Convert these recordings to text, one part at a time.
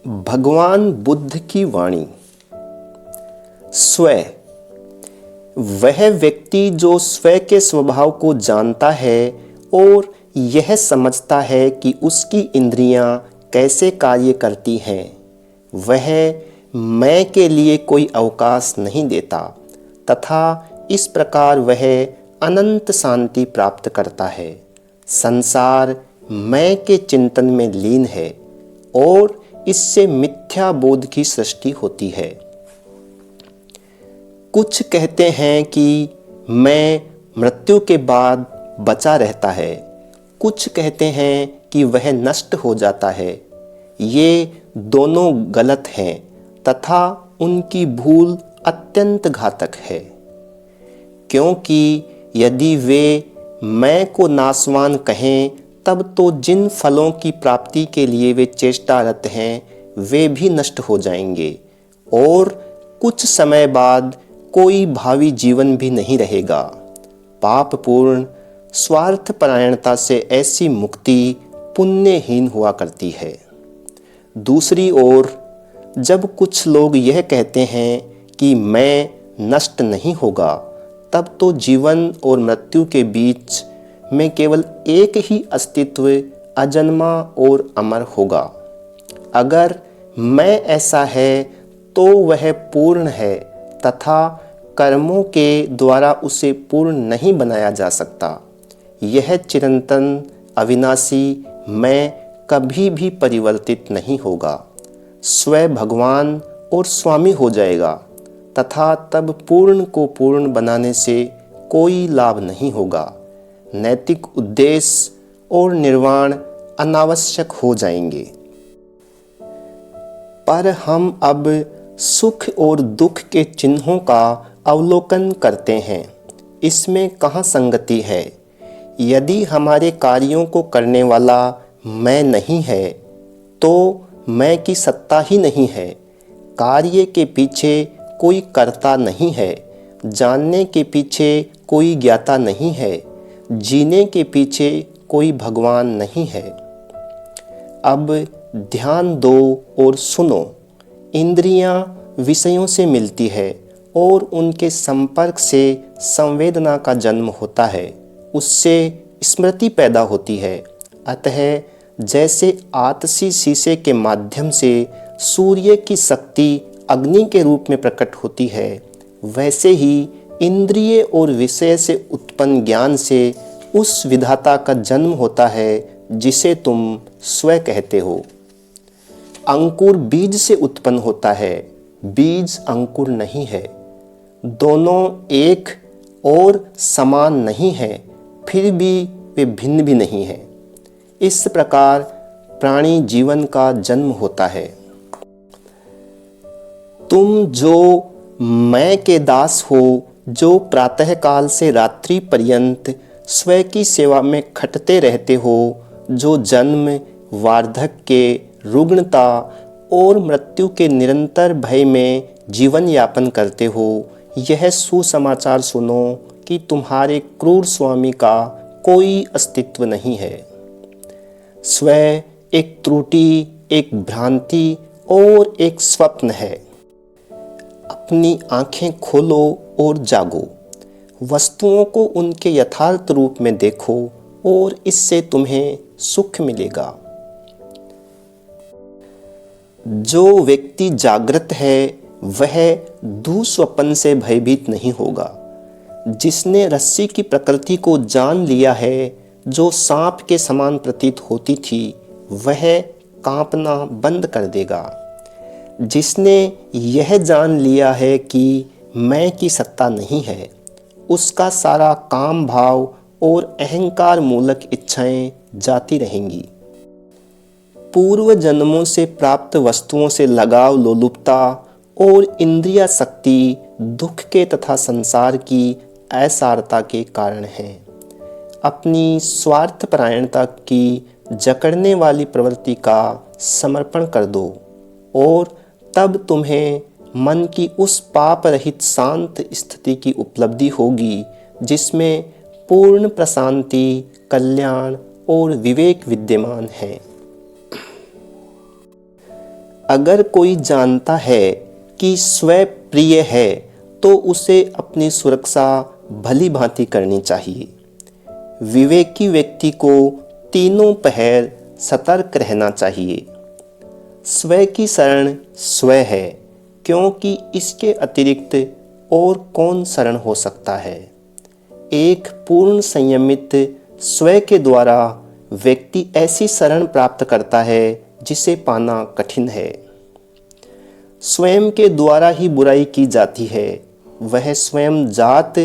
भगवान बुद्ध की वाणी। स्व, वह व्यक्ति जो स्व के स्वभाव को जानता है और यह समझता है कि उसकी इंद्रियां कैसे कार्य करती हैं, वह मैं के लिए कोई अवकाश नहीं देता तथा इस प्रकार वह अनंत शांति प्राप्त करता है। संसार मैं के चिंतन में लीन है और इससे मिथ्या बोध की सृष्टि होती है। कुछ कहते हैं कि मैं मृत्यु के बाद बचा रहता है, कुछ कहते हैं कि वह नष्ट हो जाता है। ये दोनों गलत हैं तथा उनकी भूल अत्यंत घातक है, क्योंकि यदि वे मैं को नाशवान कहें तब तो जिन फलों की प्राप्ति के लिए वे चेष्टारत हैं वे भी नष्ट हो जाएंगे और कुछ समय बाद कोई भावी जीवन भी नहीं रहेगा। पापपूर्ण स्वार्थपरायणता से ऐसी मुक्ति पुण्यहीन हुआ करती है। दूसरी ओर जब कुछ लोग यह कहते हैं कि मैं नष्ट नहीं होगा, तब तो जीवन और मृत्यु के बीच में केवल एक ही अस्तित्व अजन्मा और अमर होगा। अगर मैं ऐसा है तो वह पूर्ण है तथा कर्मों के द्वारा उसे पूर्ण नहीं बनाया जा सकता। यह चिरंतन अविनाशी मैं कभी भी परिवर्तित नहीं होगा। स्वयं भगवान और स्वामी हो जाएगा तथा तब पूर्ण को पूर्ण बनाने से कोई लाभ नहीं होगा। नैतिक उद्देश्य और निर्वाण अनावश्यक हो जाएंगे। पर हम अब सुख और दुख के चिन्हों का अवलोकन करते हैं। इसमें कहाँ संगति है? यदि हमारे कार्यों को करने वाला मैं नहीं है तो मैं की सत्ता ही नहीं है। कार्य के पीछे कोई कर्ता नहीं है, जानने के पीछे कोई ज्ञाता नहीं है, जीने के पीछे कोई भगवान नहीं है। अब ध्यान दो और सुनो। इंद्रियां विषयों से मिलती है और उनके संपर्क से संवेदना का जन्म होता है, उससे स्मृति पैदा होती है। अतः जैसे आतशी शीशे के माध्यम से सूर्य की शक्ति अग्नि के रूप में प्रकट होती है, वैसे ही इंद्रिय और विषय से उत्पन्न ज्ञान से उस विधाता का जन्म होता है जिसे तुम स्व कहते हो। अंकुर बीज से उत्पन्न होता है, बीज अंकुर नहीं है। दोनों एक और समान नहीं है, फिर भी वे भिन्न भी नहीं है। इस प्रकार प्राणी जीवन का जन्म होता है। तुम जो मैं के दास हो, जो प्रातःकाल से रात्रि पर्यंत स्व की सेवा में खटते रहते हो, जो जन्म, वार्धक्य, रुग्णता और मृत्यु के निरंतर भय में जीवन यापन करते हो, यह सुसमाचार सुनो कि तुम्हारे क्रूर स्वामी का कोई अस्तित्व नहीं है। स्व एक त्रुटि, एक भ्रांति और एक स्वप्न है। अपनी आंखें खोलो और जागो। वस्तुओं को उनके यथार्थ रूप में देखो और इससे तुम्हें सुख मिलेगा। जो व्यक्ति जागृत है वह दुस्वप्न से भयभीत नहीं होगा। जिसने रस्सी की प्रकृति को जान लिया है, जो सांप के समान प्रतीत होती थी, वह कांपना बंद कर देगा। जिसने यह जान लिया है कि मैं की सत्ता नहीं है, उसका सारा काम भाव और अहंकार मूलक इच्छाएं जाती रहेंगी। पूर्व जन्मों से प्राप्त वस्तुओं से लगाव, लोलुपता और इंद्रिया शक्ति दुख के तथा संसार की असारता के कारण है। अपनी स्वार्थपरायणता की जकड़ने वाली प्रवृत्ति का समर्पण कर दो और तब तुम्हें मन की उस पाप रहित शांत स्थिति की उपलब्धि होगी जिसमें पूर्ण प्रशांति, कल्याण और विवेक विद्यमान है। अगर कोई जानता है कि स्वयं प्रिय है तो उसे अपनी सुरक्षा भली भांति करनी चाहिए। विवेकी व्यक्ति को तीनों पहर सतर्क रहना चाहिए। स्वयं की शरण स्वयं है, क्योंकि इसके अतिरिक्त और कौन शरण हो सकता है। एक पूर्ण संयमित स्वयं के द्वारा व्यक्ति ऐसी शरण प्राप्त करता है जिसे पाना कठिन है। स्वयं के द्वारा ही बुराई की जाती है, वह स्वयं जात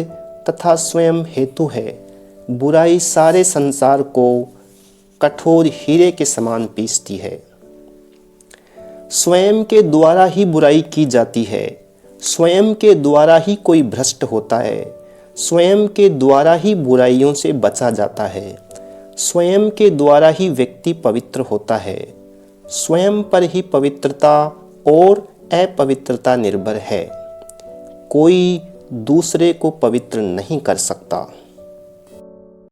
तथा स्वयं हेतु है। बुराई सारे संसार को कठोर हीरे के समान पीसती है। स्वयं के द्वारा ही बुराई की जाती है, स्वयं के द्वारा ही कोई भ्रष्ट होता है, स्वयं के द्वारा ही बुराइयों से बचा जाता है, स्वयं के द्वारा ही व्यक्ति पवित्र होता है। स्वयं पर ही पवित्रता और अपवित्रता निर्भर है। कोई दूसरे को पवित्र नहीं कर सकता।